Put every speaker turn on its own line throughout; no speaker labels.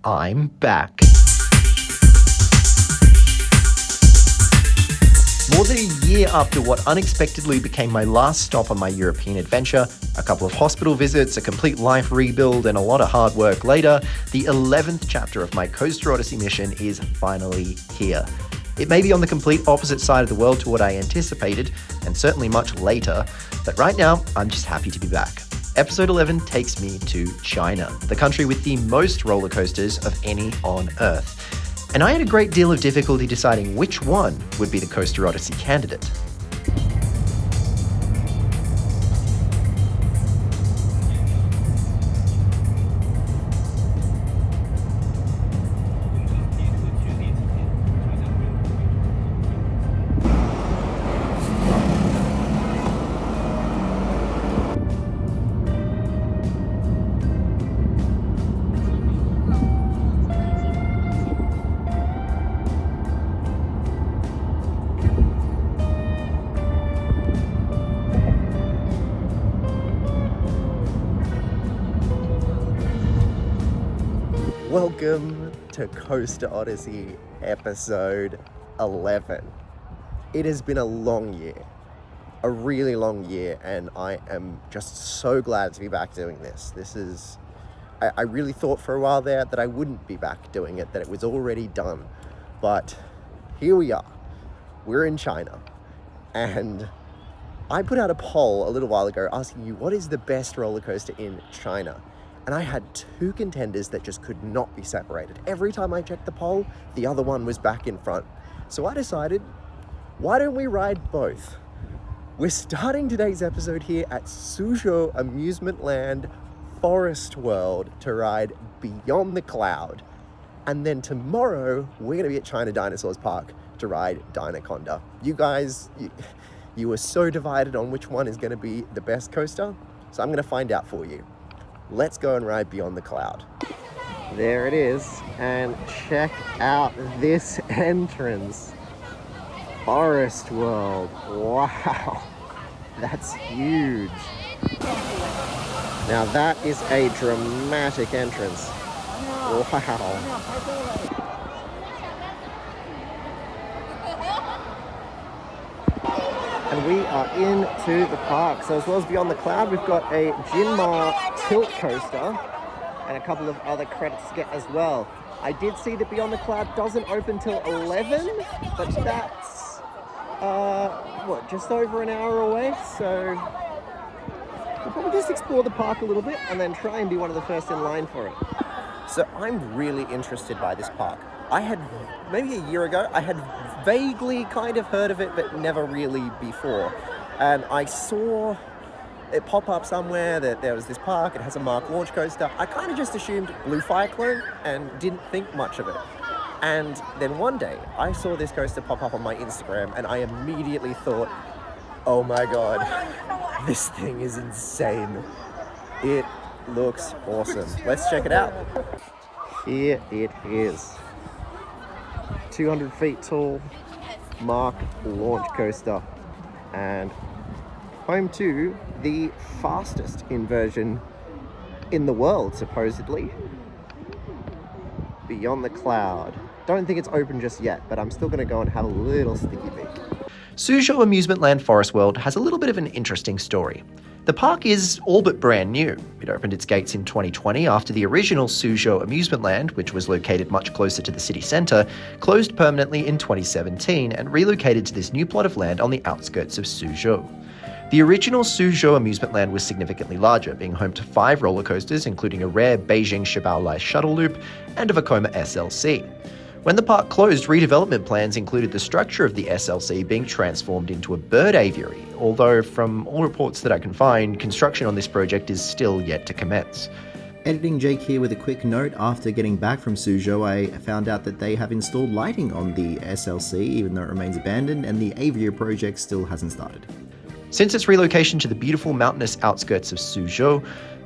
I'm back. More than a year after what unexpectedly became my last stop on my European adventure, a couple of hospital visits, a complete life rebuild, and a lot of hard work later, the 11th chapter of my Coaster Odyssey mission is finally here. It may be on the complete opposite side of the world to what I anticipated, and certainly much later, but right now, I'm just happy to be back. Episode 11 takes me to China, the country with the most roller coasters of any on Earth. And I had a great deal of difficulty deciding which one would be the Coaster Odyssey candidate. Welcome to Coaster Odyssey episode 11. It has been a long year, a really long year, and I am just so glad to be back doing this. I really thought for a while there that I wouldn't be back doing it, that it was already done, but here we are. We're in China, and I put out a poll a little while ago asking you what is the best roller coaster in China. And I had two contenders that just could not be separated. Every time I checked the poll, the other one was back in front. So I decided, why don't we ride both? We're starting today's episode here at Suzhou Amusement Land Forest World to ride Beyond the Cloud. And then tomorrow, we're gonna be at China Dinosaurs Park to ride Dinoconda. You guys, you were so divided on which one is gonna be the best coaster, so I'm gonna find out for you. Let's go and ride Beyond the Cloud. There it is, and check out this entrance. Forest World, wow, that's huge. Now that is a dramatic entrance, wow. And we are into the park. So as well as Beyond the Cloud, we've got a Jinmar tilt coaster and a couple of other credits to get as well. I did see that Beyond the Cloud doesn't open till 11, but that's, just over an hour away. So we'll probably just explore the park a little bit and then try and be one of the first in line for it. So I'm really interested by this park. I had, maybe a year ago, I had vaguely kind of heard of it, but never really before. And I saw it pop up somewhere that there was this park, it has a Mark launch coaster. I kind of just assumed Blue Fire Clone and didn't think much of it. And then one day, I saw this coaster pop up on my Instagram and I immediately thought, oh my God, this thing is insane. It looks awesome. Let's check it out. Here it is. 200 feet tall Mark launch coaster and home to the fastest inversion in the world, supposedly. Beyond the Cloud. Don't think it's open just yet, but I'm still going to go and have a little sticky peek. Suzhou Amusement Land Forest World has a little bit of an interesting story. The park is all but brand new. It opened its gates in 2020 after the original Suzhou Amusement Land, which was located much closer to the city centre, closed permanently in 2017 and relocated to this new plot of land on the outskirts of Suzhou. The original Suzhou Amusement Land was significantly larger, being home to 5 roller coasters, including a rare Beijing Shibaolai shuttle loop and a Vekoma SLC. When the park closed, redevelopment plans included the structure of the SLC being transformed into a bird aviary, although from all reports that I can find, construction on this project is still yet to commence. Editing Jake here with a quick note. After getting back from Suzhou, I found out that they have installed lighting on the SLC, even though it remains abandoned, and the aviary project still hasn't started. Since its relocation to the beautiful mountainous outskirts of Suzhou,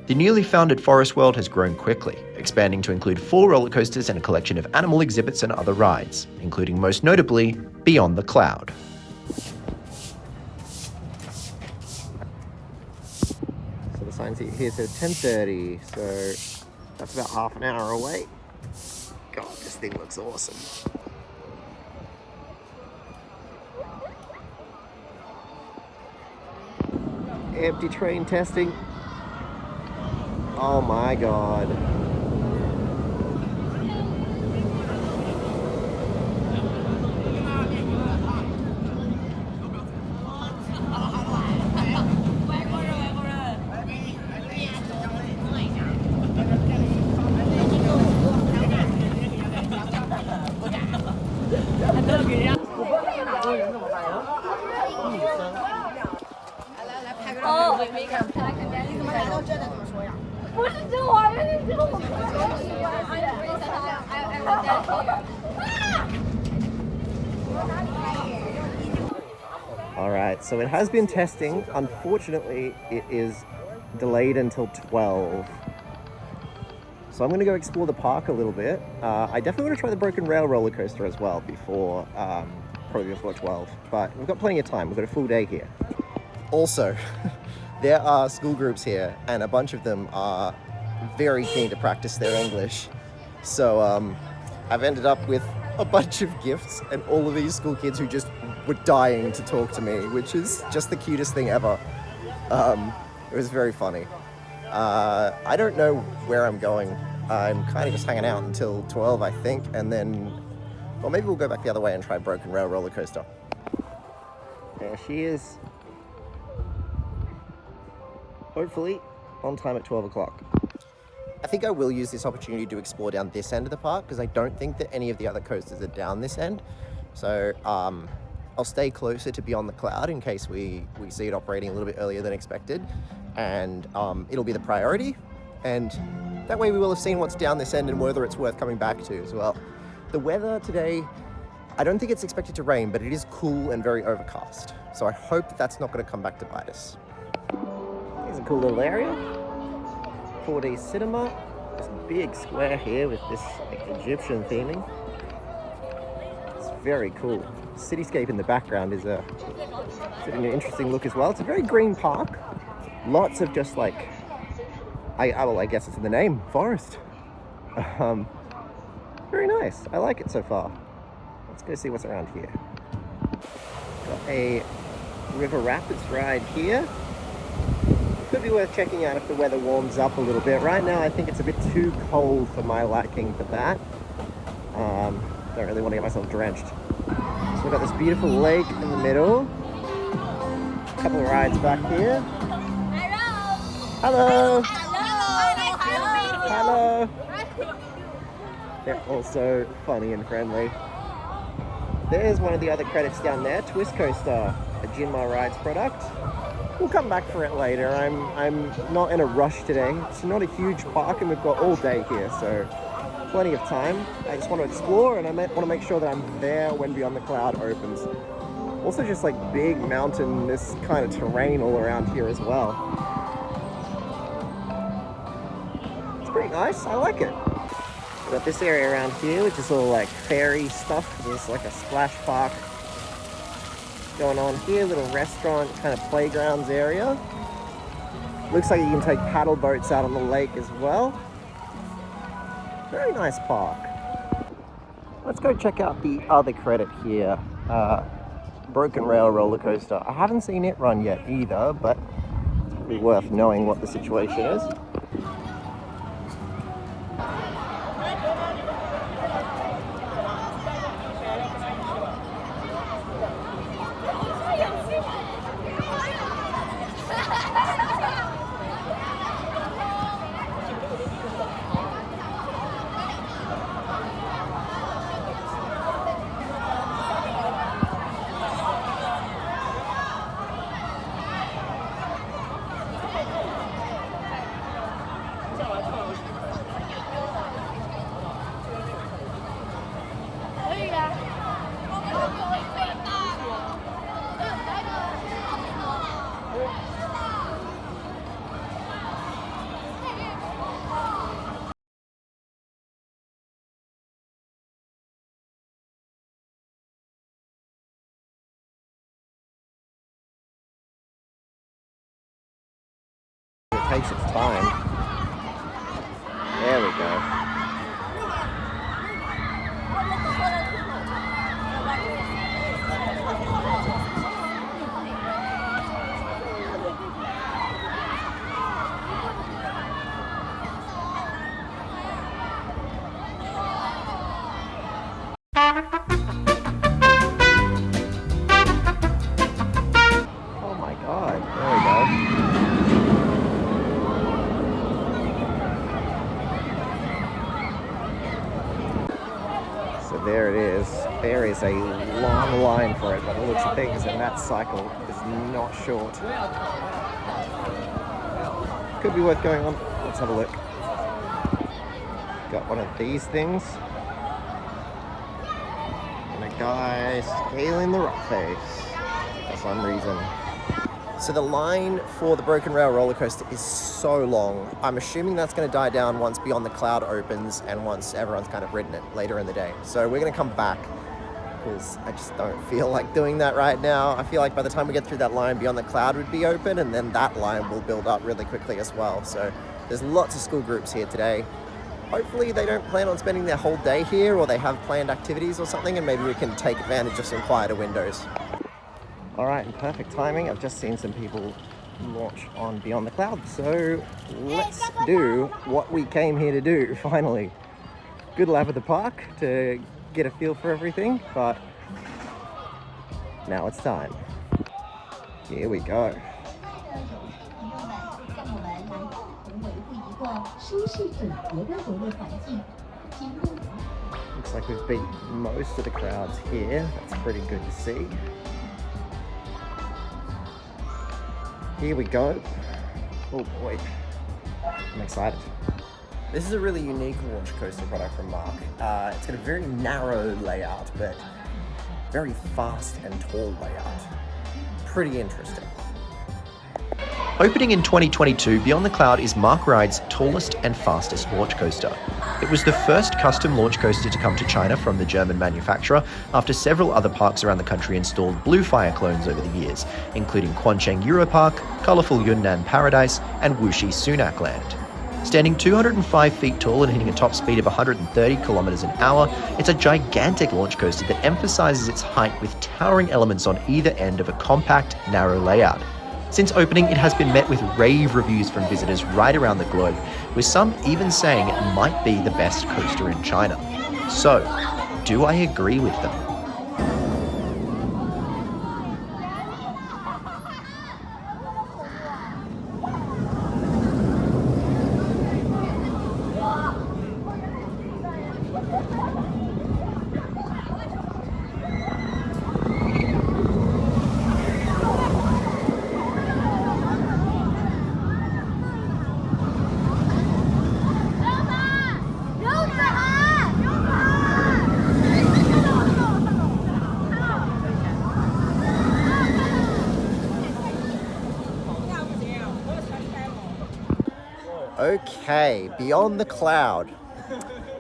the newly founded Forest World has grown quickly, expanding to include 4 roller coasters and a collection of animal exhibits and other rides, including most notably Beyond the Cloud. So the sign here says 10:30, so that's about half an hour away. God, this thing looks awesome. Empty train testing. Oh my God. Alright, so it has been testing. Unfortunately, it is delayed until 12. So I'm going to go explore the park a little bit. I definitely want to try the Broken Rail roller coaster as well before, probably before 12. But we've got plenty of time. We've got a full day here. Also, there are school groups here, and a bunch of them are very keen to practice their English. So I've ended up with a bunch of gifts and all of these school kids who just were dying to talk to me, which is just the cutest thing ever. It was very funny. I don't know where I'm going. I'm kind of just hanging out until 12, I think, and then, well, maybe we'll go back the other way and try Broken Rail roller coaster. There she is. Hopefully on time at 12 o'clock. I think I will use this opportunity to explore down this end of the park because I don't think that any of the other coasters are down this end. So I'll stay closer to Beyond the Cloud in case we see it operating a little bit earlier than expected. And it'll be the priority. And that way we will have seen what's down this end and whether it's worth coming back to as well. The weather today, I don't think it's expected to rain, but it is cool and very overcast. So I hope that that's not going to come back to bite us. Here's a cool little area. 4D cinema. This big square here with this like, Egyptian theming. It's very cool. Cityscape in the background is an interesting look as well. It's a very green park. Lots of just like, I guess it's in the name, forest. Very nice. I like it so far. Let's go see what's around here. Got a river rapids ride here. Could be worth checking out if the weather warms up a little bit. Right now I think it's a bit too cold for my liking for that. Don't really want to get myself drenched. So we've got this beautiful lake in the middle. A couple of rides back here. Hello! Hello! They're also funny and friendly. There's one of the other credits down there, Twist Coaster, a Jinmar Rides product. We'll come back for it later. I'm not in a rush today. It's not a huge park and we've got all day here, so plenty of time. I just want to explore and I want to make sure that I'm there when Beyond the Cloud opens. Also just like big mountainous kind of terrain all around here as well. It's pretty nice, I like it. We've got this area around here which is all like fairy stuff. There's like a splash park going on here, little restaurant kind of playgrounds area. Looks like you can take paddle boats out on the lake as well. Very nice park. Let's go check out the other credit here, Broken Rail roller coaster. I haven't seen it run yet either, but it's probably worth knowing what the situation is. It takes its time. There we go. There it is. There is a long line for it by the looks of things, and that cycle is not short. Could be worth going on. Let's have a look. Got one of these things. And a guy scaling the rock face for some reason. So the line for the Broken Rail roller coaster is so long. I'm assuming that's going to die down once Beyond the Cloud opens and once everyone's kind of ridden it later in the day. So we're going to come back because I just don't feel like doing that right now. I feel like by the time we get through that line, Beyond the Cloud would be open, and then that line will build up really quickly as well. So there's lots of school groups here today. Hopefully they don't plan on spending their whole day here, or they have planned activities or something, and maybe we can take advantage of some quieter windows. All right, in perfect timing, I've just seen some people launch on Beyond the Cloud, so let's do what we came here to do, finally. Good lap of the park to get a feel for everything, but now it's time. Here we go. Looks like we've beat most of the crowds here. That's pretty good to see. Here we go. Oh boy, I'm excited. This is a really unique launch coaster product from Mark. It's got a very narrow layout, but very fast and tall layout. Pretty interesting.
Opening in 2022, Beyond the Cloud is Mark Ride's tallest and fastest launch coaster. It was the first custom launch coaster to come to China from the German manufacturer after several other parks around the country installed Blue Fire clones over the years, including Quancheng Europark, colourful Yunnan Paradise, and Wuxi Sunac Land. Standing 205 feet tall and hitting a top speed of 130 kilometers an hour, it's a gigantic launch coaster that emphasizes its height with towering elements on either end of a compact, narrow layout. Since opening, it has been met with rave reviews from visitors right around the globe, with some even saying it might be the best coaster in China. So, do I agree with them?
Okay, Beyond the Cloud.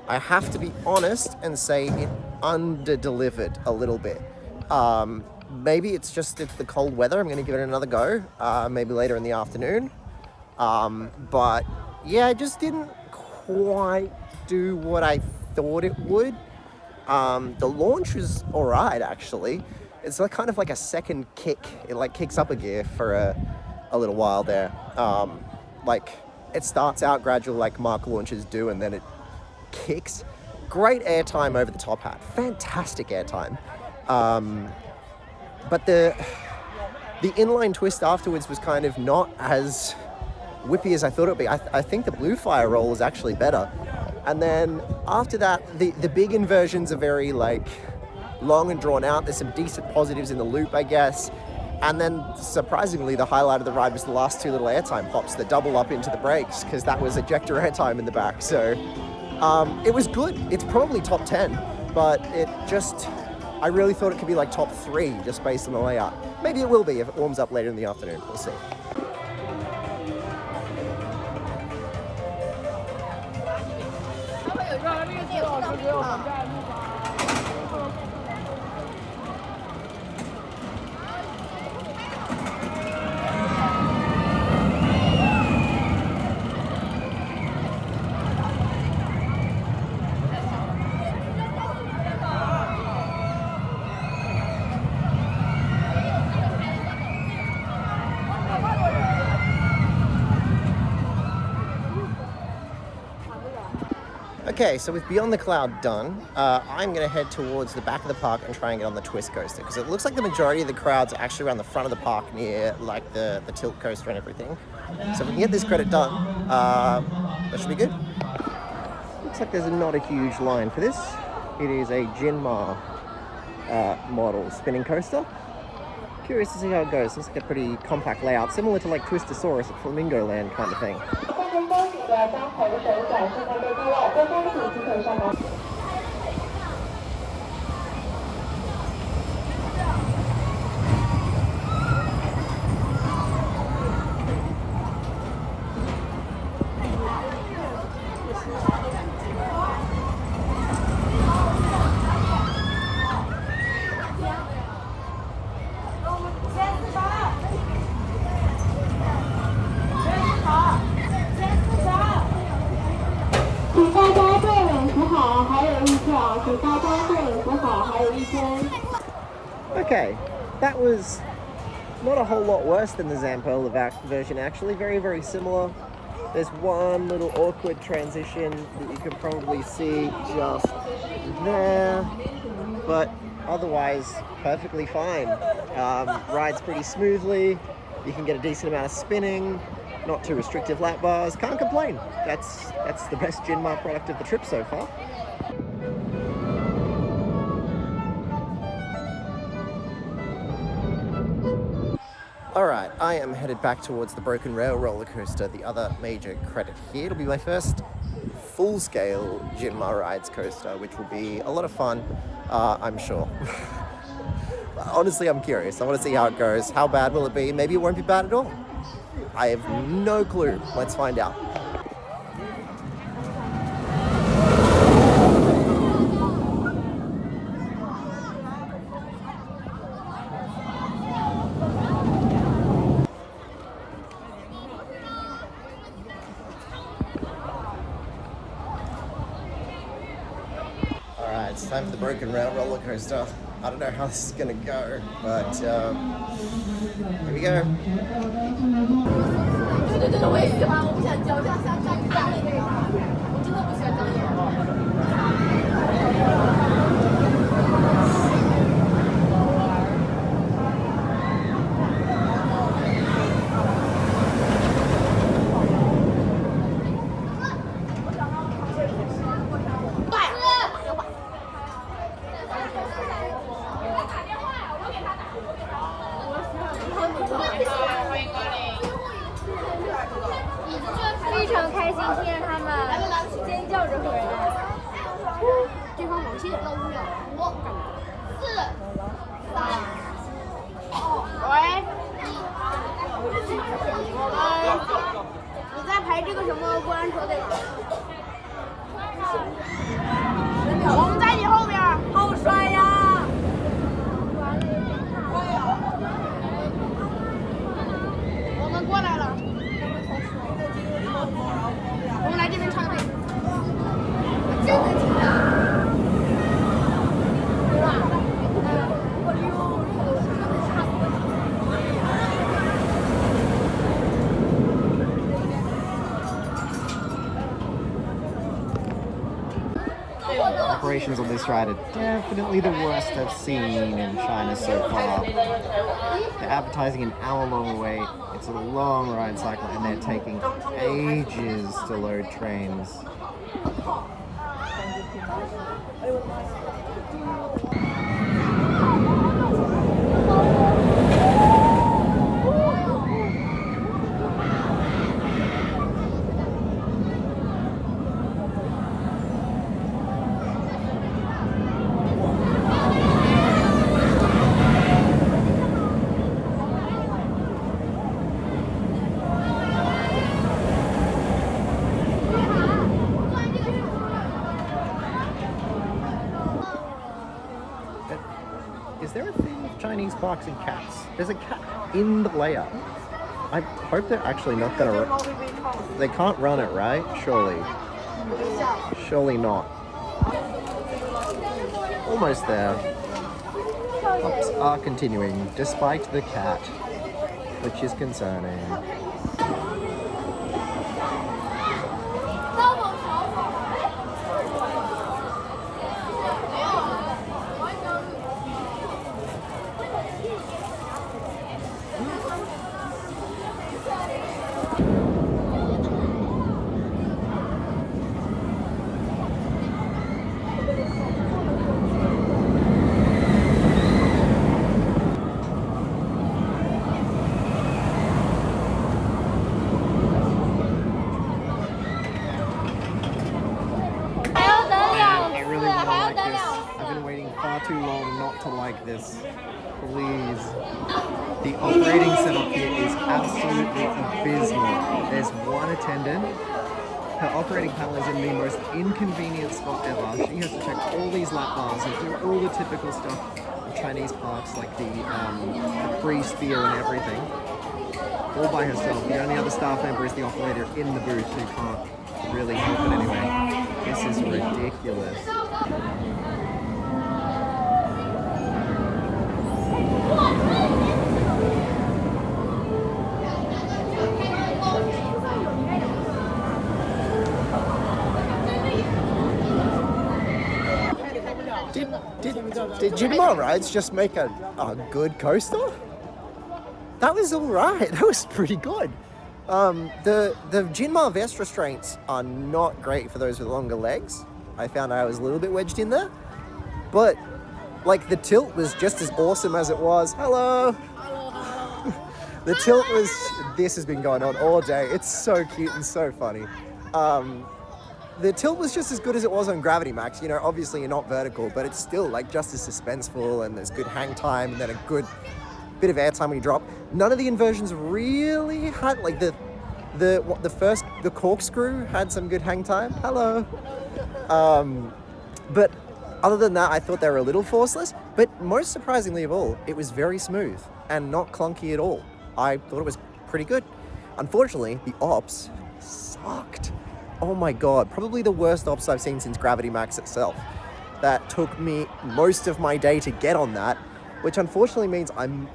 I have to be honest and say it under-delivered a little bit. Maybe it's just the cold weather. I'm going to give it another go, maybe later in the afternoon. But yeah, it just didn't quite do what I thought it would. The launch is all right, actually. It's like kind of like a second kick. It like kicks up a gear for a little while there. Like it starts out gradual like Mark launches do, and then it kicks. Great airtime over the top hat. Fantastic airtime. But the inline twist afterwards was kind of not as whippy as I thought it would be. I think the Blue Fire roll is actually better. And then after that, the big inversions are very like long and drawn out. There's some decent positives in the loop, I guess. And then surprisingly, the highlight of the ride was the last two little airtime pops that double up into the brakes, because that was ejector airtime in the back. So it was good. It's probably top 10, but I really thought it could be like top 3 just based on the layout. Maybe it will be if it warms up later in the afternoon. We'll see. Okay, so with Beyond the Cloud done, I'm going to head towards the back of the park and try and get on the twist coaster, because it looks like the majority of the crowds are actually around the front of the park near like the tilt coaster and everything. So if we can get this credit done, that should be good. Looks like there's not a huge line for this. It is a Jinma model spinning coaster. Curious to see how it goes. Looks like a pretty compact layout, similar to like Twistosaurus at Flamingo Land kind of thing. Okay, that was not a whole lot worse than the Zamperla version actually, very, very similar. There's one little awkward transition that you can probably see just there, but otherwise perfectly fine. Rides pretty smoothly, you can get a decent amount of spinning, not too restrictive lap bars, can't complain. That's the best Jinma product of the trip so far. Alright, I am headed back towards the Broken Rail roller coaster, the other major credit here. It'll be my first full-scale Jinma Rides coaster, which will be a lot of fun, I'm sure. Honestly, I'm curious. I want to see how it goes. How bad will it be? Maybe it won't be bad at all. I have no clue. Let's find out. Alright, it's time for the Broken Rail roller coaster. I don't know how this is gonna go, but here we go.
对对对，我也喜欢，我不想教，这样像张大那个，我真的不喜欢张眼。非常开心，听着他们尖叫着回来。对方猛线到5秒，5、4、3、2、喂，你在排这个什么过山车对吧？我们在你后边，好帅呀！我们过来了。 我们来这边唱歌。真的听的。
Operations on this ride are definitely the worst I've seen in China so far. They're advertising an hour-long wait. It's a long ride cycle, and they're taking ages to load trains. Is there a thing with Chinese parks and cats? There's a cat in the layout. I hope they're actually not gonna run. They can't run it, right? Surely. Surely not. Almost there. Hops are continuing, despite the cat, which is concerning. too long not to like this. Please. The operating setup here is absolutely abysmal. There's one attendant. Her operating panel is in the most inconvenient spot ever. She has to check all these lap bars and do all the typical stuff of Chinese parks, like the free spear and everything, all by herself. The only other staff member is the operator in the booth who can't really help it anyway. This is ridiculous. Did Jinma Rides just make a good coaster? That was alright, that was pretty good. The Jinma vest restraints are not great for those with longer legs. I found I was a little bit wedged in there. But, like, the tilt was just as awesome as it was. Hello! The tilt was, this has been going on all day. It's so cute and so funny. The tilt was just as good as it was on Gravity Max. You know, obviously you're not vertical, but it's still like just as suspenseful, and there's good hang time and then a good bit of air time when you drop. None of the inversions really had, like the corkscrew had some good hang time. Hello. But other than that, I thought they were a little forceless, but most surprisingly of all, it was very smooth and not clunky at all. I thought it was pretty good. Unfortunately, the ops sucked. Oh my god, probably the worst ops I've seen since Gravity Max itself. That took me most of my day to get on that, which unfortunately means I'm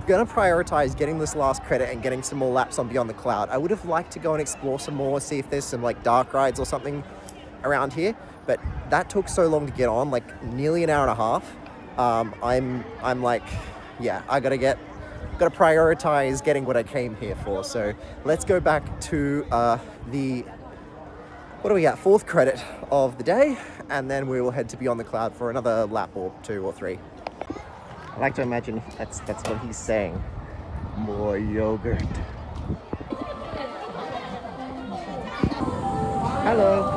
gonna prioritize getting this last credit and getting some more laps on Beyond the Cloud. I would have liked to go and explore some more, see if there's some like dark rides or something around here, but that took so long to get on, like nearly an hour and a half. I'm like, yeah, I gotta prioritize getting what I came here for. So let's go back to what do we got? 4th credit of the day, and then we will head to Beyond the Cloud for another lap or 2 or 3. I like to imagine that's what he's saying. More yogurt. Hello.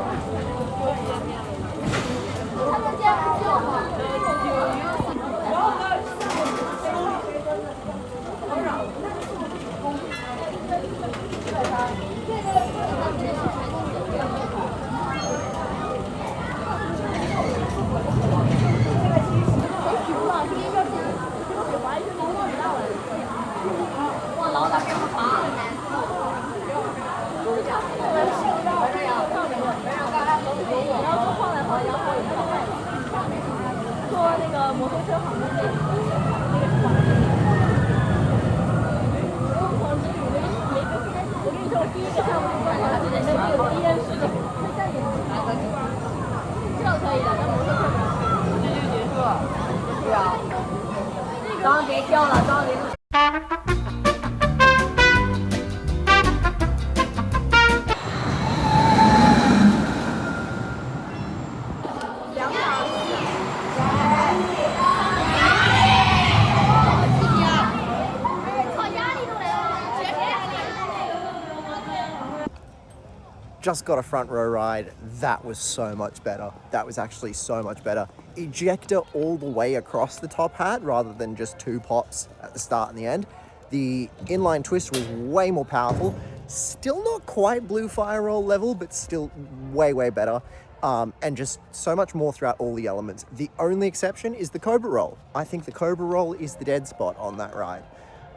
Just got a front row ride. That was so much better. That was actually so much better. Ejector all the way across the top hat rather than just 2 pops at the start and the end. The inline twist was way more powerful. Still not quite Blue Fire Roll level, but still way, way better. And just so much more throughout all the elements. The only exception is the Cobra Roll. I think the Cobra Roll is the dead spot on that ride.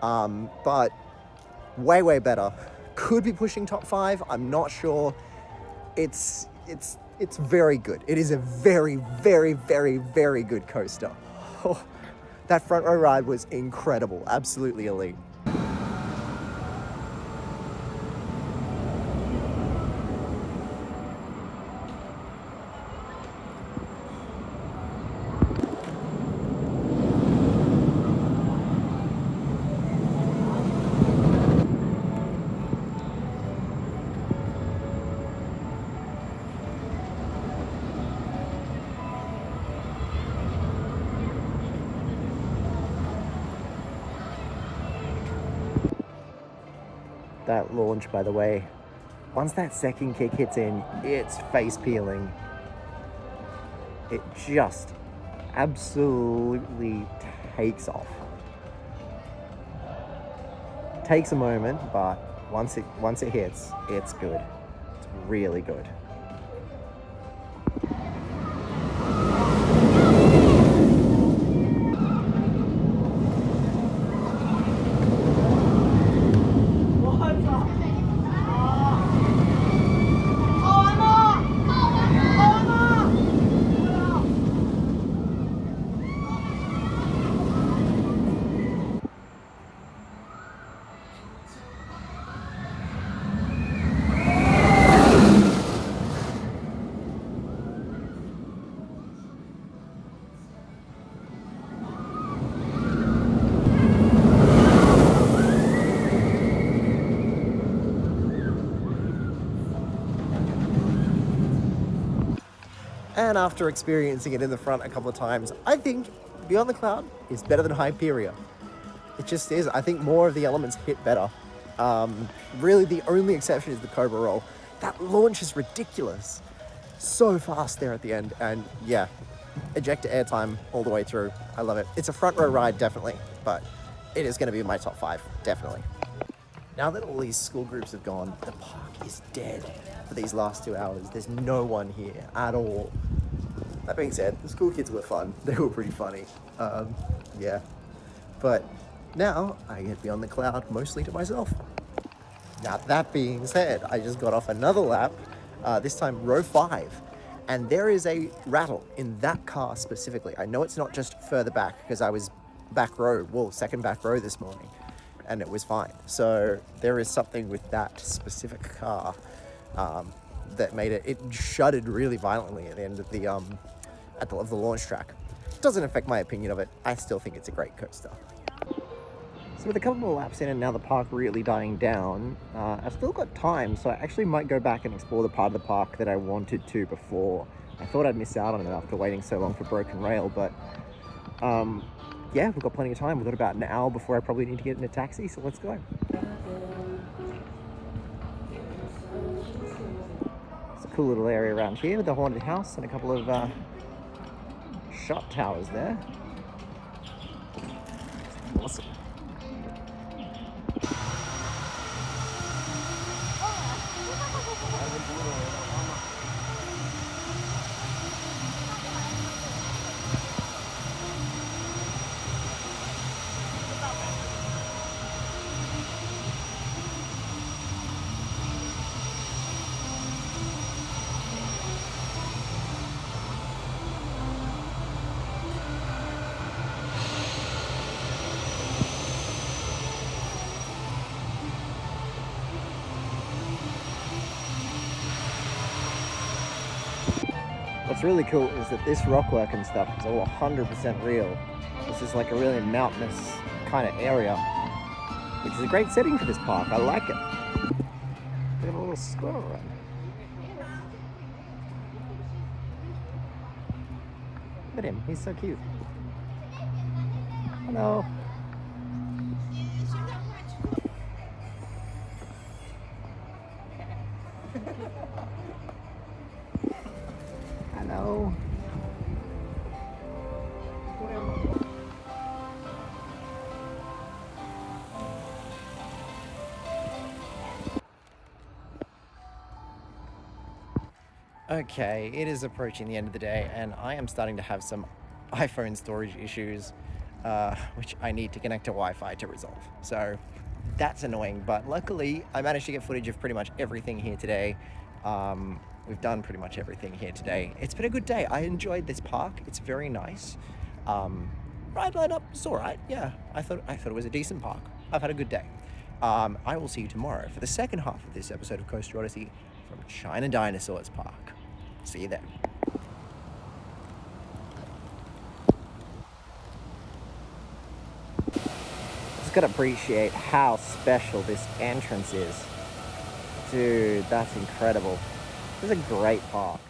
But way, way better. Could be pushing top 5. I'm not sure. It's very good. It is a very, very, very, very good coaster. Oh, that front row ride was incredible. Absolutely elite. That launch, by the way, once that second kick hits in, it's face peeling. It just absolutely takes off. Takes a moment, but once it hits, it's good. It's really good. And after experiencing it in the front a couple of times, I think Beyond the Cloud is better than Hyperion. It just is. I think more of the elements hit better. Really, the only exception is the Cobra Roll. That launch is ridiculous. So fast there at the end. And yeah, ejector airtime all the way through. I love it. It's a front row ride, definitely. But it is going to be in my top 5, definitely. Now that all these school groups have gone, the park is dead for these last 2 hours. There's no one here at all. That being said, the school kids were fun. They were pretty funny. Yeah. But now I get Beyond the Cloud mostly to myself. Now that being said, I just got off another lap, this time row 5. And there is a rattle in that car specifically. I know it's not just further back because I was back row, well, second back row this morning, and it was fine. So there is something with that specific car that made it shuddered really violently at the end of the launch track. Doesn't affect my opinion of it. I still think it's a great coaster. So with a couple more laps in and now the park really dying down, I've still got time, so I actually might go back and explore the part of the park that I wanted to before. I thought I'd miss out on it after waiting so long for Broken Rail, but yeah, we've got plenty of time. We've got about an hour before I probably need to get in a taxi, so let's go. It's a cool little area around here with the haunted house and a couple of shot towers there. Awesome. What's really cool is that this rockwork and stuff is all 100% real. This is like a really mountainous kind of area, which is a great setting for this park. I like it. Look at a little squirrel run. Look at him, he's so cute. Hello. Hello. Okay, it is approaching the end of the day and I am starting to have some iPhone storage issues, which I need to connect to Wi-Fi to resolve. So that's annoying, but luckily I managed to get footage of pretty much everything here today. We've done pretty much everything here today. It's been a good day. I enjoyed this park. It's very nice. Ride lineup is all right. Yeah, I thought it was a decent park. I've had a good day. I will see you tomorrow for the second half of this episode of Coaster Odyssey from China Dinosaurs Park. See you then. Just gotta appreciate how special this entrance is. Dude, that's incredible. This is a great park.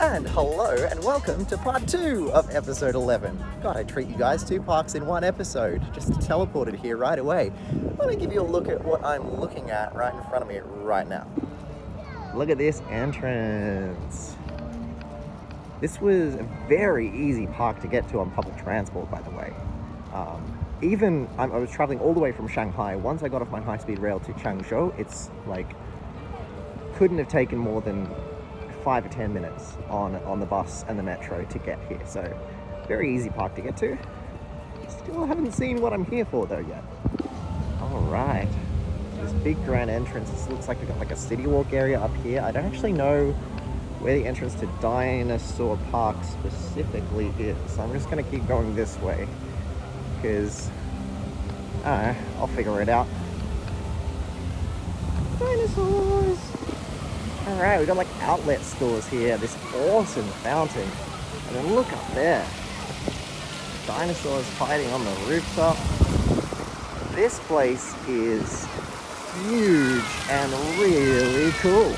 And hello and welcome to part 2 of episode 11. God, I treat you guys 2 parks in 1 episode. Just teleported here right away. Let me give you a look at what I'm looking at right in front of me right now. Look at this entrance. This was a very easy park to get to on public transport, by the way. I was traveling all the way from Shanghai. Once I got off my high-speed rail to Changzhou, it's like, couldn't have taken more than 5 or 10 minutes on the bus and the metro to get here. So, very easy park to get to. Still haven't seen what I'm here for though yet. Alright. This big grand entrance, this looks like we've got like a city walk area up here. I don't actually know where the entrance to Dinosaur Park specifically is. So I'm just gonna keep going this way. Because, I'll figure it out. Dinosaurs! Alright, we've got like outlet stores here, this awesome fountain. And then look up there. Dinosaurs fighting on the rooftop. This place is huge and really cool.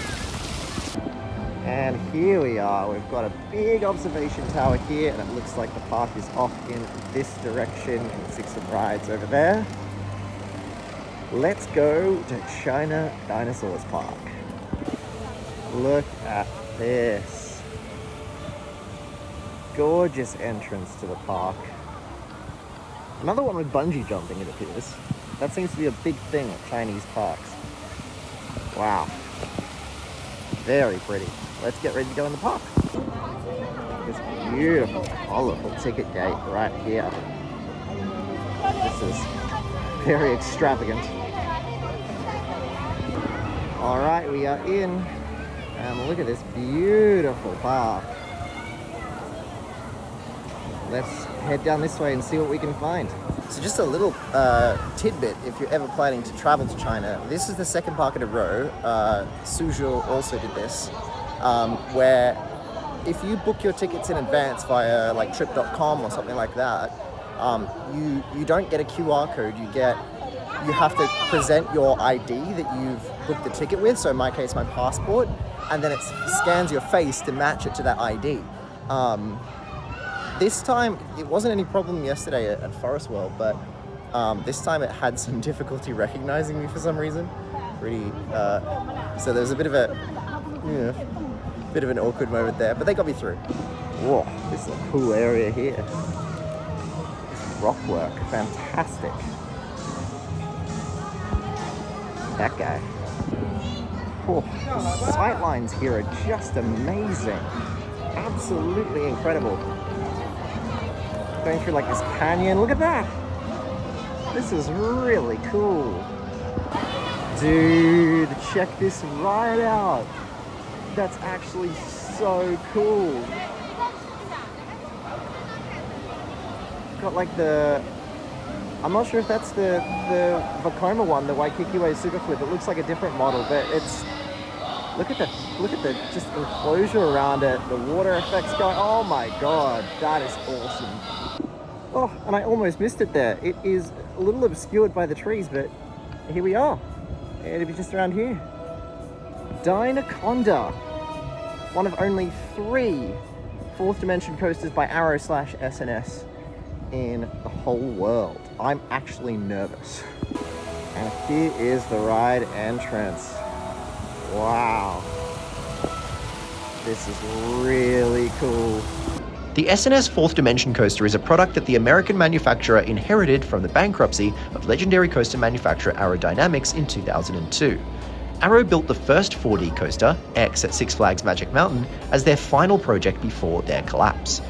And here we are, we've got a big observation tower here, and it looks like the park is off in this direction. You can see some rides over there. Let's go to China Dinosaurs Park. Look at this. Gorgeous entrance to the park. Another one with bungee jumping, it appears. That seems to be a big thing at Chinese parks. Wow. Very pretty. Let's get ready to go in the park. This beautiful, colorful ticket gate right here. This is very extravagant. Alright, we are in. And look at this beautiful park. Let's head down this way and see what we can find. So just a little tidbit, if you're ever planning to travel to China, this is the second park in a row. Suzhou also did this, where if you book your tickets in advance via like trip.com or something like that, you don't get a QR code, you have to present your ID that you've booked the ticket with, so in my case my passport, and then it scans your face to match it to that ID. This time, it wasn't any problem yesterday at Forest World, but this time it had some difficulty recognizing me for some reason. So there was a bit of an awkward moment there, but they got me through. Whoa, this is a cool area here. Rock work, fantastic. That guy. Oh, the sight lines here are just amazing. Absolutely incredible. Going through like this canyon. Look at that. This is really cool. Dude, check this ride out. That's actually so cool. Got like I'm not sure if that's the Vekoma one, the Waikiki Way Super Flip. It looks like a different model, but it's, look at the just enclosure around it, the water effects going, oh my god, that is awesome. Oh, and I almost missed it there. It is a little obscured by the trees, but here we are. It'll be just around here. Dinoconda, one of only 3 fourth dimension coasters by Arrow/SNS in the whole world. I'm actually nervous. And here is the ride entrance. Wow. This is really cool.
The SNS 4th Dimension Coaster is a product that the American manufacturer inherited from the bankruptcy of legendary coaster manufacturer Aerodynamics in 2002. Arrow built the first 4D coaster, X at Six Flags Magic Mountain, as their final project before their collapse.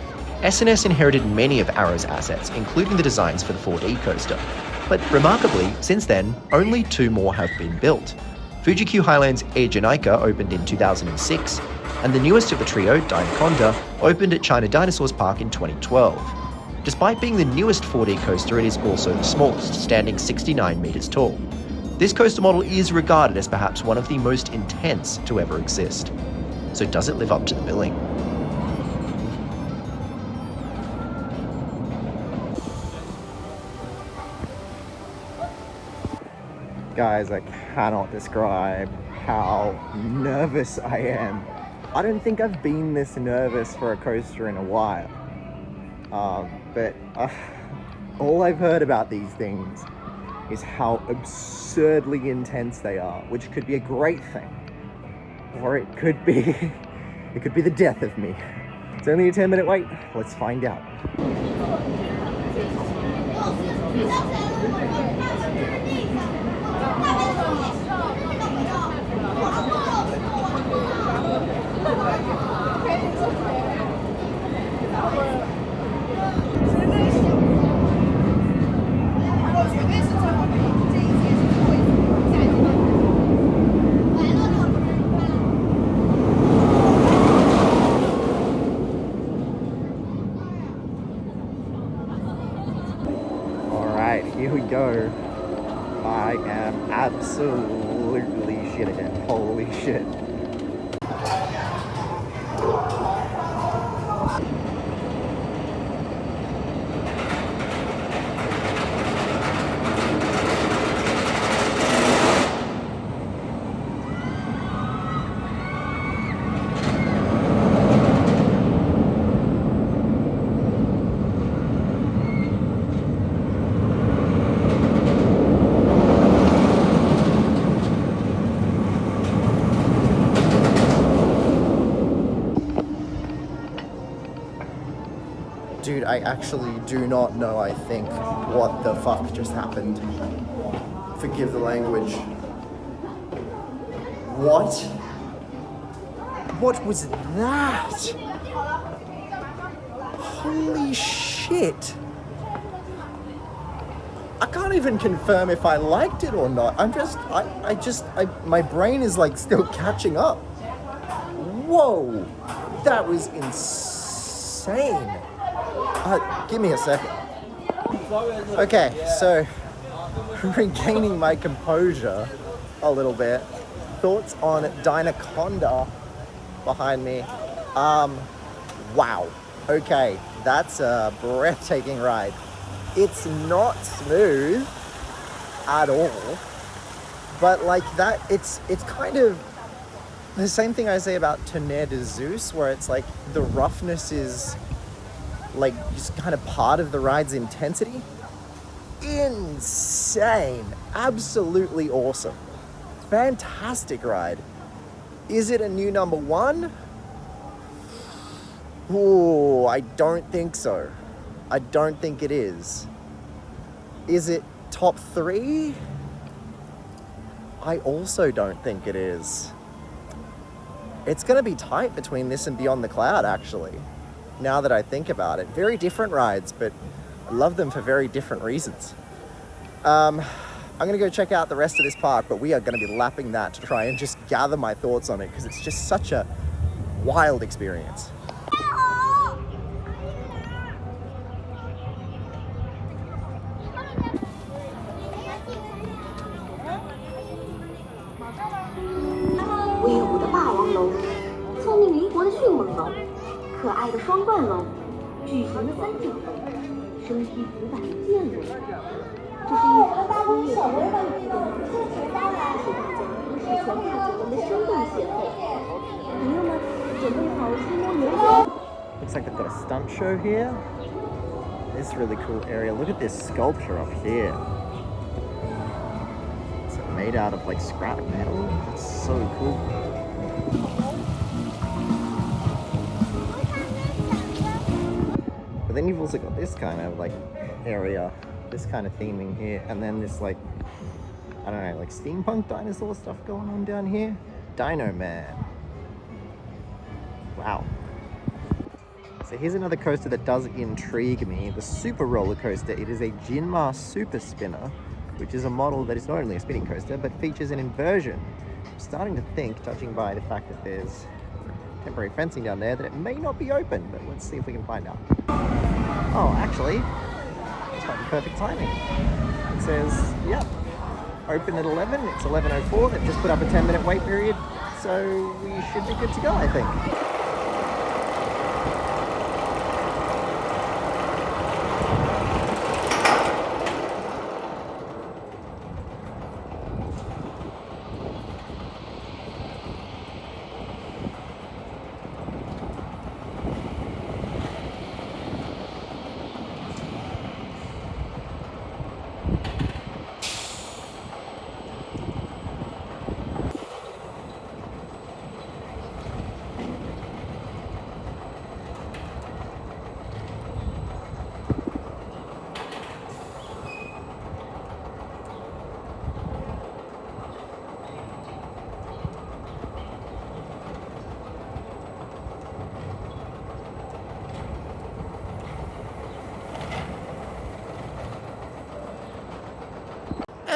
SNS inherited many of Arrow's assets, including the designs for the 4D coaster. But remarkably, since then, only 2 more have been built. Fuji-Q Highland's Eijinaika opened in 2006, and the newest of the trio, Dinoconda, opened at China Dinosaurs Park in 2012. Despite being the newest 4D coaster, it is also the smallest, standing 69 meters tall. This coaster model is regarded as perhaps one of the most intense to ever exist. So does it live up to the billing?
Guys, I cannot describe how nervous I am. I don't think I've been this nervous for a coaster in a while. But all I've heard about these things is how absurdly intense they are, which could be a great thing. Or it could be the death of me. It's only a 10-minute wait. Let's find out. Here we go. I am absolutely shitting it. Holy shit. Dude, I actually do not know, I think, what the fuck just happened. Forgive the language. What? What was that? Holy shit. I can't even confirm if I liked it or not. My brain is like still catching up. Whoa, that was insane. Give me a second. Okay, so regaining my composure a little bit. Thoughts on Dinoconda behind me. Wow. Okay, that's a breathtaking ride. It's not smooth at all, but like that, it's kind of the same thing I say about Tonnerre de Zeus, where it's like the roughness is like just kind of part of the ride's intensity. Insane. Absolutely awesome. Fantastic ride. Is it a new number one? Ooh, I don't think so. I don't think it is. Is it top 3? I also don't think it is. It's gonna be tight between this and Beyond the Cloud, actually. Now that I think about it. Very different rides, but I love them for very different reasons. I'm gonna go check out the rest of this park, but we are gonna be lapping that to try and just gather my thoughts on it, because it's just such a wild experience. Looks like they've got a stunt show here. This really cool area. Look at this sculpture up here. It's made out of like scrap metal. It's so cool. But then you've also got this kind of like area, this kind of theming here, and then this like, I don't know, like steampunk dinosaur stuff going on down here. Dino Man. Wow. So here's another coaster that does intrigue me, the Super Roller Coaster. It is a Jinmar Super Spinner, which is a model that is not only a spinning coaster, but features an inversion. I'm starting to think, judging by the fact that there's temporary fencing down there, that it may not be open, but let's see if we can find out. Oh, actually, it's might be perfect timing. It says, yep, open at 11, it's 11:04, they've just put up a 10-minute wait period, so we should be good to go, I think.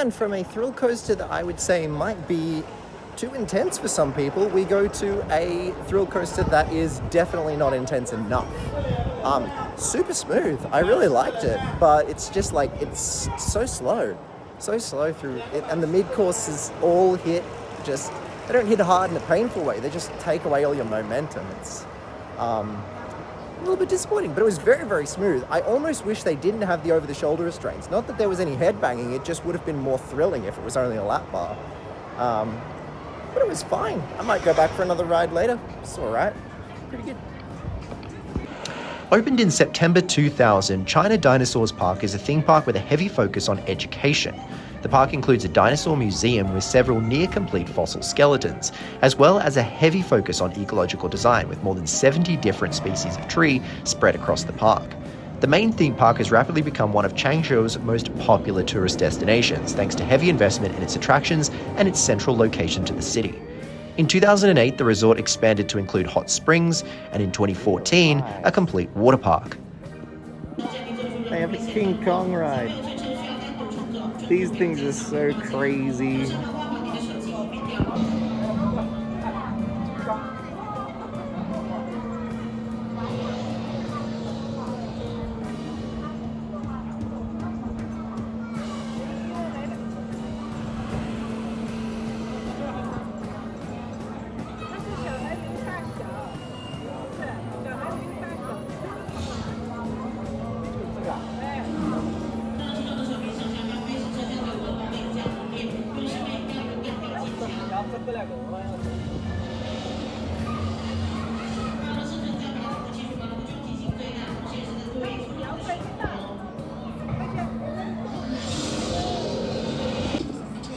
And from a thrill coaster that I would say might be too intense for some people, we go to a thrill coaster that is definitely not intense enough. Super smooth. I really liked it, but it's just like, it's so slow through it. And the mid-courses all hit just, they don't hit hard in a painful way. They just take away all your momentum. It's a little bit disappointing, but it was very, very smooth. I almost wish they didn't have the over-the-shoulder restraints. Not that there was any headbanging, it just would have been more thrilling if it was only a lap bar. But it was fine. I might go back for another ride later. It's all right. Pretty good.
Opened in September 2000, China Dinosaurs Park is a theme park with a heavy focus on education. The park includes a dinosaur museum with several near-complete fossil skeletons, as well as a heavy focus on ecological design with more than 70 different species of tree spread across the park. The main theme park has rapidly become one of Changzhou's most popular tourist destinations, thanks to heavy investment in its attractions and its central location to the city. In 2008, the resort expanded to include hot springs, and in 2014, a complete water park.
They have a King Kong ride. These things are so crazy.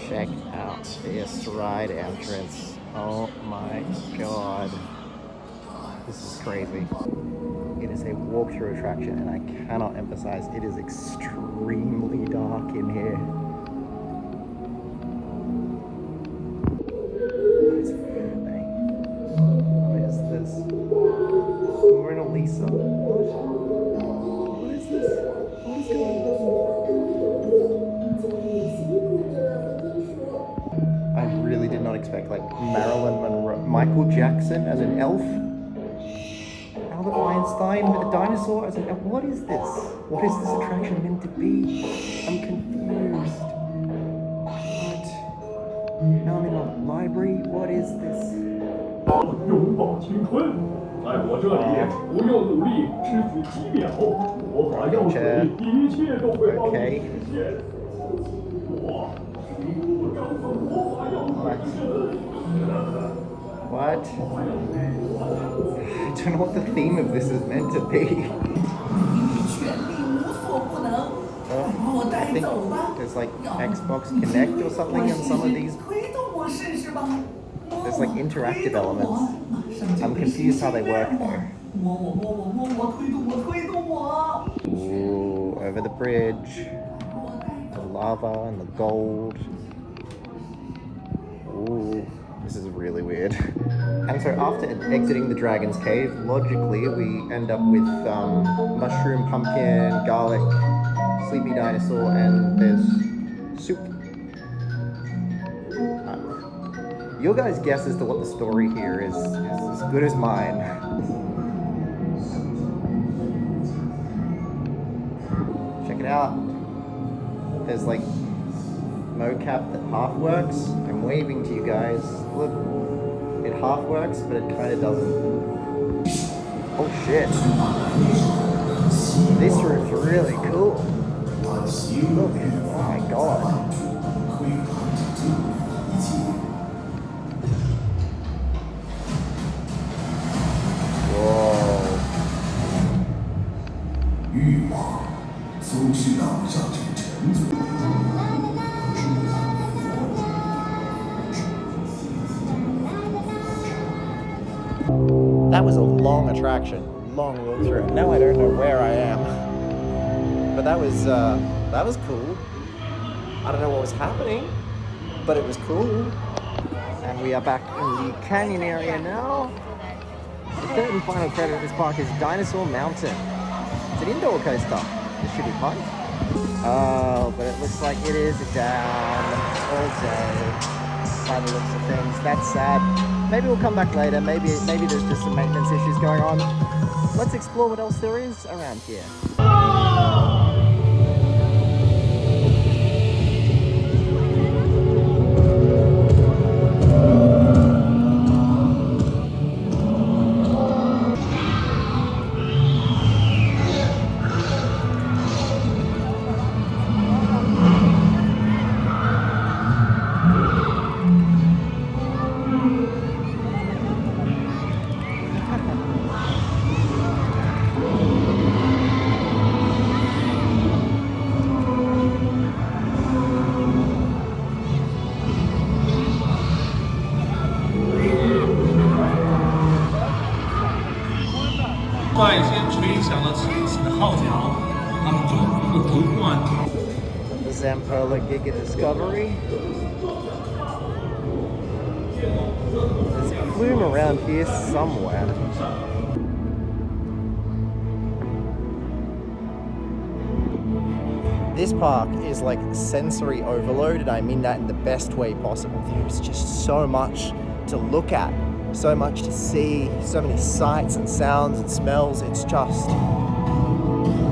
Check out this ride entrance. Oh my god. This is crazy. It is a walkthrough attraction, and I cannot emphasize, it is extremely dark in here. What is happening? What is this? Mona Lisa. What is this? What is going on? I really did not expect like Marilyn Monroe, Michael Jackson as an elf. Albert Einstein with a dinosaur as an elf. What is this? What is this attraction meant to be? I'm confused. What? Now I'm in a library? What is this? Okay. What? I don't know what the theme of this is meant to be. I think there's like Xbox Connect or something in some of these. There's like interactive elements. I'm confused how they work though. Ooh, over the bridge. The lava and the gold. Ooh, this is really weird. And so after exiting the Dragon's Cave, logically we end up with mushroom, pumpkin, garlic, sleepy dinosaur, and there's soup. Your guys' guess as to what the story here is as good as mine. Check it out. There's like mocap that half works. I'm waving to you guys. Look, it half works, but it kind of doesn't. Oh shit. This room's really cool. Look, oh my god. Whoa. That was a long attraction, long walk through. Now I don't know where I am, but that was cool. I don't know what was happening, but it was cool. And we are back in the canyon area now. The third and final credit of this park is Dinosaur Mountain. It's an indoor coaster. This should be fun. Oh, but it looks like it is down all day by the looks of things. That's sad. Maybe we'll come back later. Maybe there's just some maintenance issues going on. Let's explore what else there is around here. The Zamperla Giga Discovery. There's a plume around here somewhere. This park is like sensory overloaded. I mean that in the best way possible. There's just so much to look at, so much to see, so many sights and sounds and smells. It's just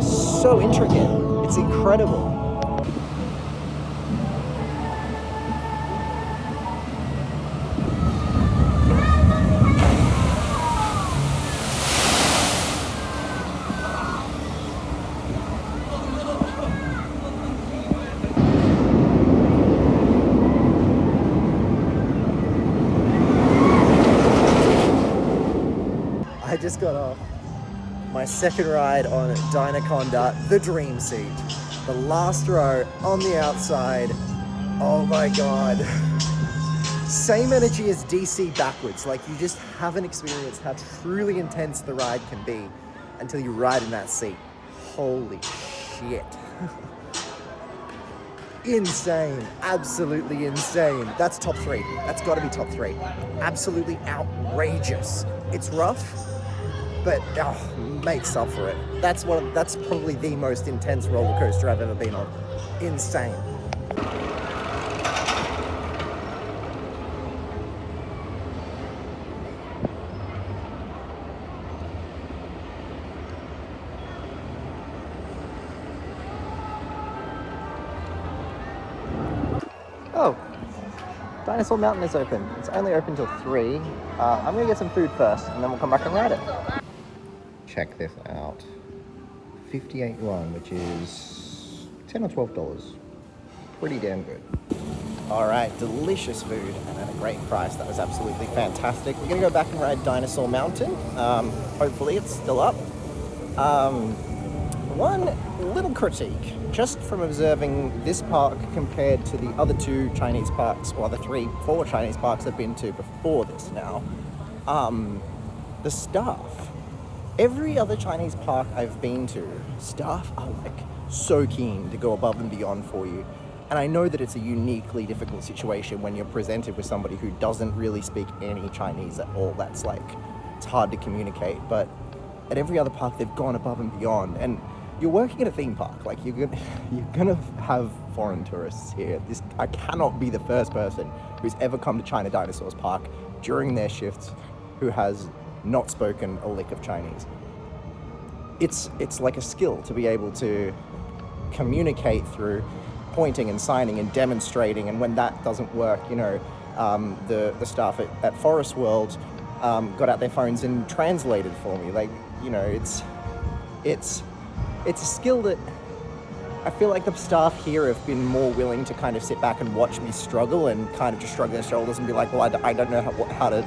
so intricate. It's incredible. I just got off my second ride on Dinoconda, the dream seat. The last row on the outside. Oh my god. Same energy as DC backwards. Like, you just haven't experienced how truly intense the ride can be until you ride in that seat. Holy shit. Insane. Absolutely insane. That's top 3. That's got to be top 3. Absolutely outrageous. It's rough, but makes up for it. That's probably the most intense roller coaster I've ever been on. Insane. Oh, Dinosaur Mountain is open. It's only open till 3. I'm gonna get some food first, and then we'll come back and ride it. Check this out. 58 yuan, which is $10 or $12. Pretty damn good. All right, delicious food and at a great price. That was absolutely fantastic. We're gonna go back and ride Dinosaur Mountain. Hopefully it's still up. One little critique, just from observing this park compared to the other 2 Chinese parks, or the 4 Chinese parks I've been to before this now, the staff. Every other Chinese park I've been to, staff are like so keen to go above and beyond for you. And I know that it's a uniquely difficult situation when you're presented with somebody who doesn't really speak any Chinese at all. That's like, it's hard to communicate. But at every other park, they've gone above and beyond. And you're working at a theme park. Like, you're gonna have foreign tourists here. I cannot be the first person who's ever come to China Dinosaurs Park during their shifts who has not spoken a lick of Chinese. It's like a skill to be able to communicate through pointing and signing and demonstrating, and when that doesn't work, you know, the staff at Forest World got out their phones and translated for me. Like, you know, it's a skill that I feel like the staff here have been more willing to kind of sit back and watch me struggle and kind of just shrug their shoulders and be like, well, I don't know how to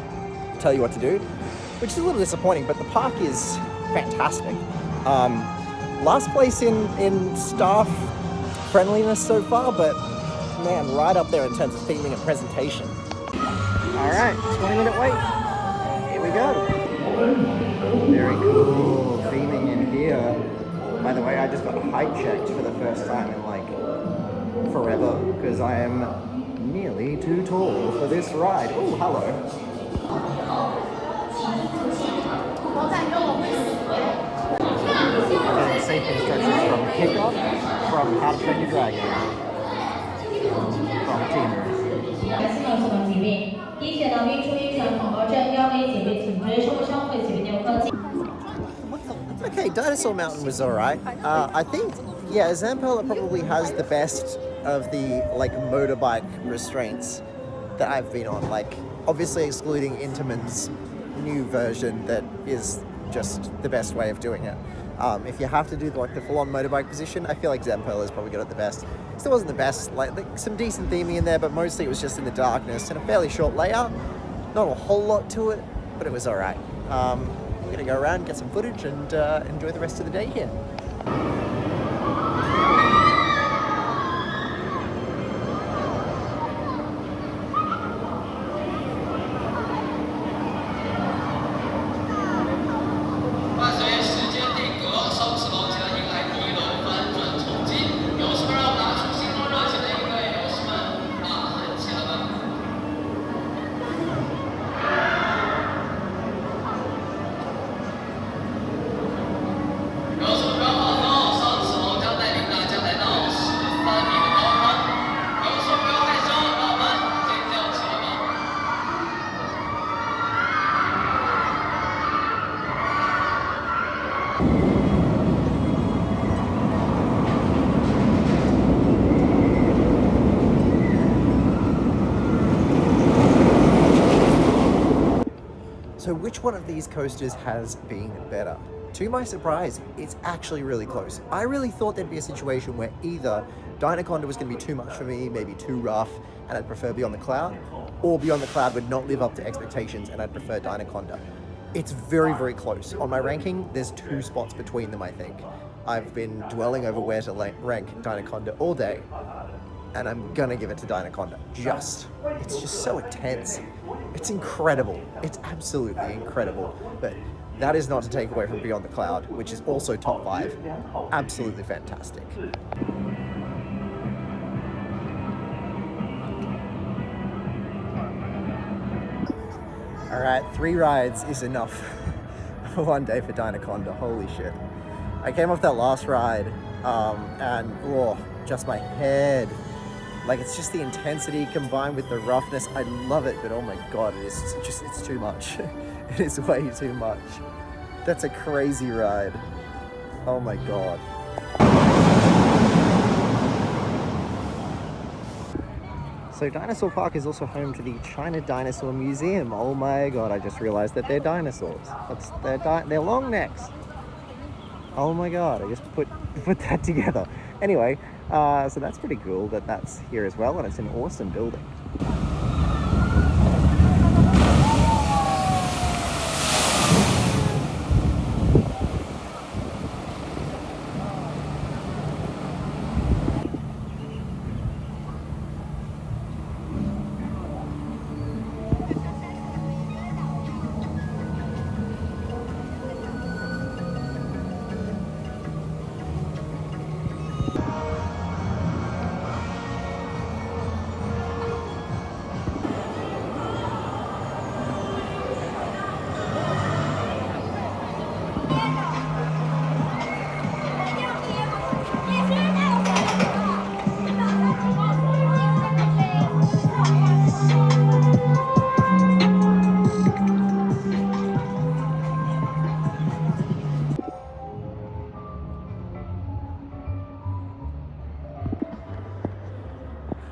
tell you what to do, which is a little disappointing, but the park is fantastic. Last place in staff friendliness so far, but man, right up there in terms of theming and presentation. All right, 20-minute wait. Here we go. Very cool theming in here. By the way, I just got height checked for the first time in like forever because I am nearly too tall for this ride. Oh, hello.
I'm getting safety instructions from Hiccup, from How to Train Your Dragon, from Teamers. Okay, Dinosaur Mountain was alright. I think, yeah, Zamperla probably has the best of the like motorbike restraints that I've been on. Like, obviously excluding Intamin's new version that is just the best way of doing it. If you have to do like the full-on motorbike position, I feel like Zamperla's probably got it the best. Still wasn't the best, like some decent theming in there, but mostly it was just in the darkness and a fairly short layout. Not a whole lot to it, but it was alright. We're gonna go around, get some footage, and enjoy the rest of the day here. So which one of these coasters has been better? To my surprise, it's actually really close. I really thought there'd be a situation where either Dinoconda was going to be too much for me, maybe too rough, and I'd prefer Beyond the Cloud, or Beyond the Cloud would not live up to expectations and I'd prefer Dinoconda. It's very, very close. On my ranking, there's 2 spots between them, I think. I've been dwelling over where to rank Dinoconda all day, and I'm gonna give it to Dinoconda. It's just so intense. It's incredible. It's absolutely incredible. But that is not to take away from Beyond the Cloud, which is also top 5. Absolutely fantastic. All right, 3 rides is enough for one day for Dinoconda. Holy shit. I came off that last ride and just my head. Like, it's just the intensity combined with the roughness. I love it, but oh my God, it's too much. It is way too much. That's a crazy ride. Oh my God. So Dinosaur Park is also home to the China Dinosaur Museum. Oh my God, I just realized that they're dinosaurs. They're long necks. Oh my God, I just put that together. Anyway, so that's pretty cool that that's here as well, and it's an awesome building.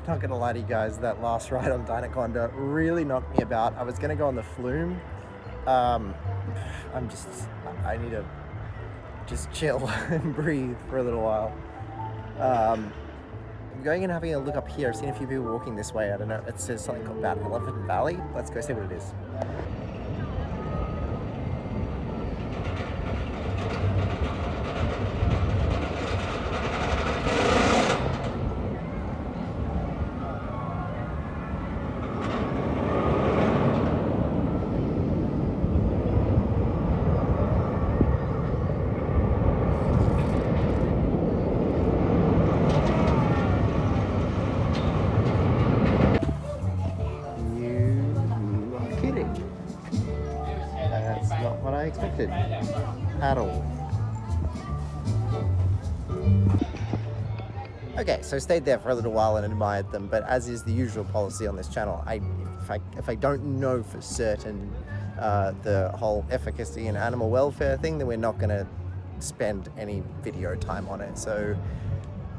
Not gonna lie to you guys, that last ride on Dinoconda really knocked me about. I was gonna go on the flume. I need to just chill and breathe for a little while. I'm going and having a look up here. I've seen a few people walking this way. I don't know, it says something about Elephant Valley. Let's go see what it is. At all.
Okay, so I stayed there for a little while and admired them, but as is the usual policy on this channel, if I don't know for certain the whole efficacy and animal welfare thing, then we're not going to spend any video time on it. So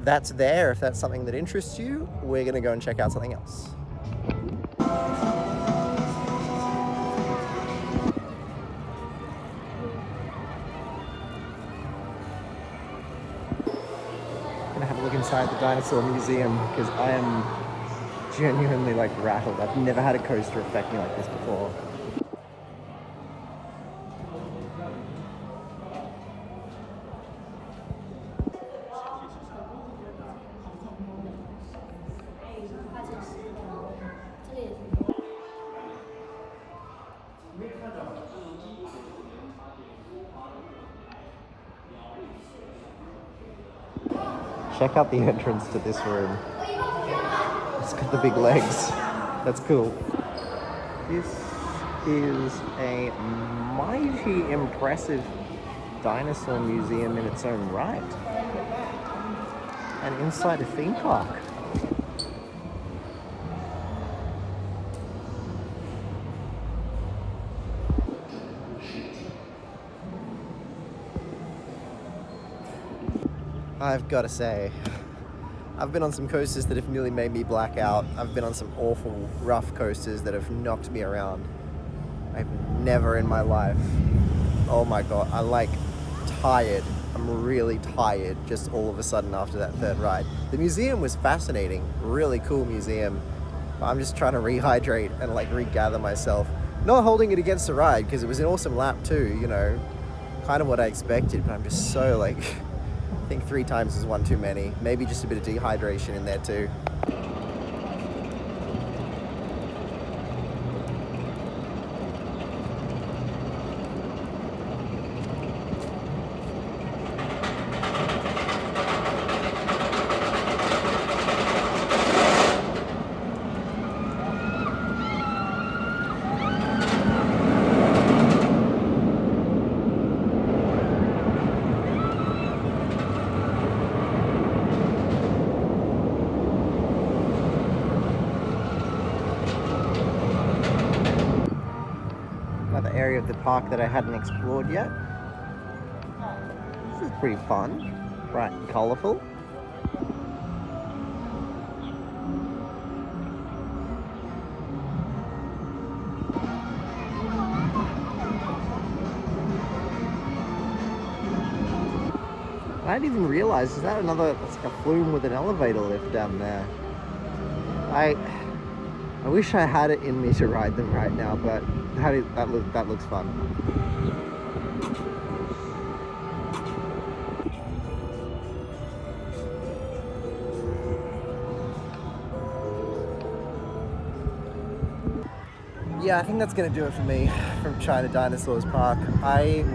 that's there. If that's something that interests you, we're going to go and check out something else. Have a look inside the dinosaur museum because I am genuinely like rattled. I've never had a coaster affect me like this before. Check out the entrance to this room. It's got the big legs. That's cool. This is a mighty impressive dinosaur museum in its own right. And inside a theme park. I've got to say, I've been on some coasters that have nearly made me black out. I've been on some awful, rough coasters that have knocked me around. I've never in my life, oh my God, I'm like tired. I'm really tired just all of a sudden after that third ride. The museum was fascinating, really cool museum. I'm just trying to rehydrate and like regather myself. Not holding it against the ride because it was an awesome lap too, you know, kind of what I expected, but I'm just so like, I think 3 times is one too many. Maybe just a bit of dehydration in there too. Another area of the park that I hadn't explored yet. This is pretty fun, bright and colourful. I didn't even realise, is that another, it's like a flume with an elevator lift down there. I wish I had it in me to ride them right now, but that looks fun. Yeah, I think that's gonna do it for me from China Dinosaurs Park.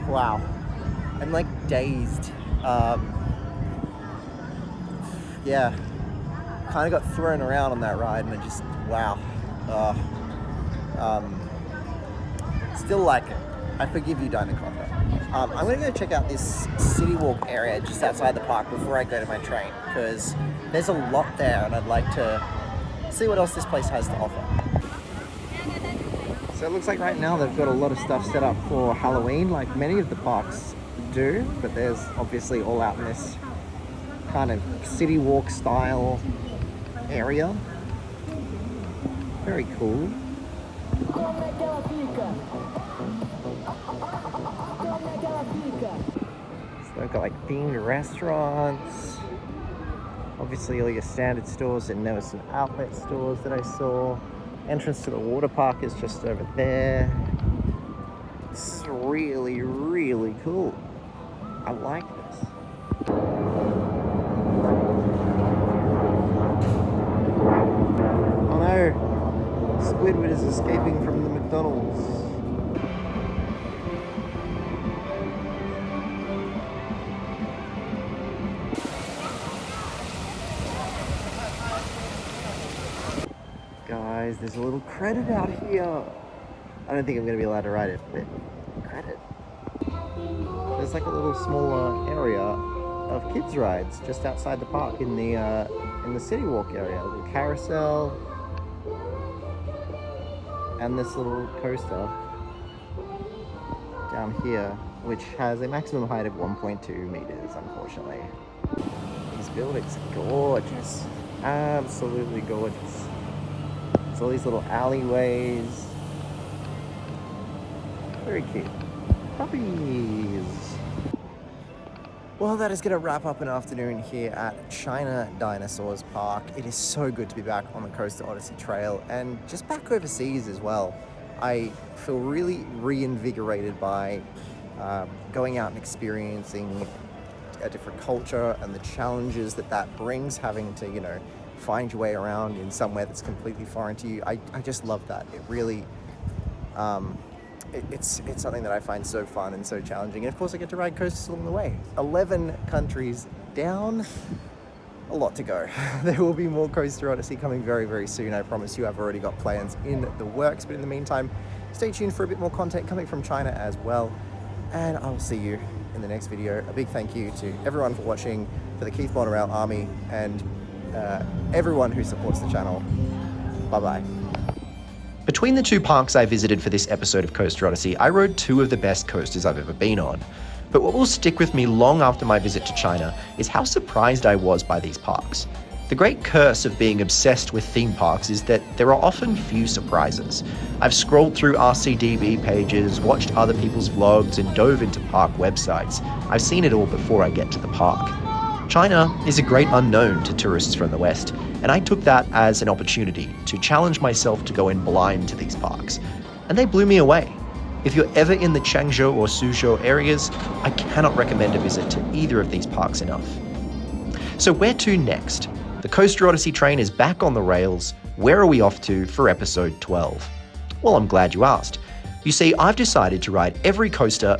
Wow, I'm like dazed. Yeah, kind of got thrown around on that ride and I just, wow. Still like it. I forgive you, Dinoconda. I'm gonna go check out this city walk area just outside the park before I go to my train because there's a lot there and I'd like to see what else this place has to offer. So it looks like right now they've got a lot of stuff set up for Halloween like many of the parks do, but there's obviously all out in this kind of city walk style area. Very cool. So they've got like themed restaurants. Obviously all your standard stores, and there were some outlet stores that I saw. Entrance to the water park is just over there. This is really, really cool. I like this. Oh no! Squidward is escaping from the McDonald's. Guys, there's a little credit out here. I don't think I'm going to be allowed to ride it, but credit. There's like a little smaller area of kids rides just outside the park in the city walk area. A little carousel and this little coaster down here, which has a maximum height of 1.2 meters, unfortunately. These buildings are gorgeous, absolutely gorgeous. There's all these little alleyways, very cute. Puppies. Well, that is going to wrap up an afternoon here at China Dinosaurs Park. It is so good to be back on the Coaster Odyssey Trail and just back overseas as well. I feel really reinvigorated by going out and experiencing a different culture and the challenges that brings, having to, you know, find your way around in somewhere that's completely foreign to you. I just love that. It really, it's something that I find so fun and so challenging. And of course I get to ride coasters along the way. 11 countries down, a lot to go. There will be more Coaster Odyssey coming very, very soon. I promise you. I've already got plans in the works, but in the meantime, stay tuned for a bit more content coming from China as well. And I will see you in the next video. A big thank you to everyone for watching, for the Keith Monorail Army, and everyone who supports the channel. Bye-bye.
Between the two parks I visited for this episode of Coaster Odyssey, I rode two of the best coasters I've ever been on. But what will stick with me long after my visit to China is how surprised I was by these parks. The great curse of being obsessed with theme parks is that there are often few surprises. I've scrolled through RCDB pages, watched other people's vlogs, and dove into park websites. I've seen it all before I get to the park. China is a great unknown to tourists from the West, and I took that as an opportunity to challenge myself to go in blind to these parks. And they blew me away. If you're ever in the Changzhou or Suzhou areas, I cannot recommend a visit to either of these parks enough. So where to next? The Coaster Odyssey train is back on the rails. Where are we off to for episode 12? Well, I'm glad you asked. You see, I've decided to ride every coaster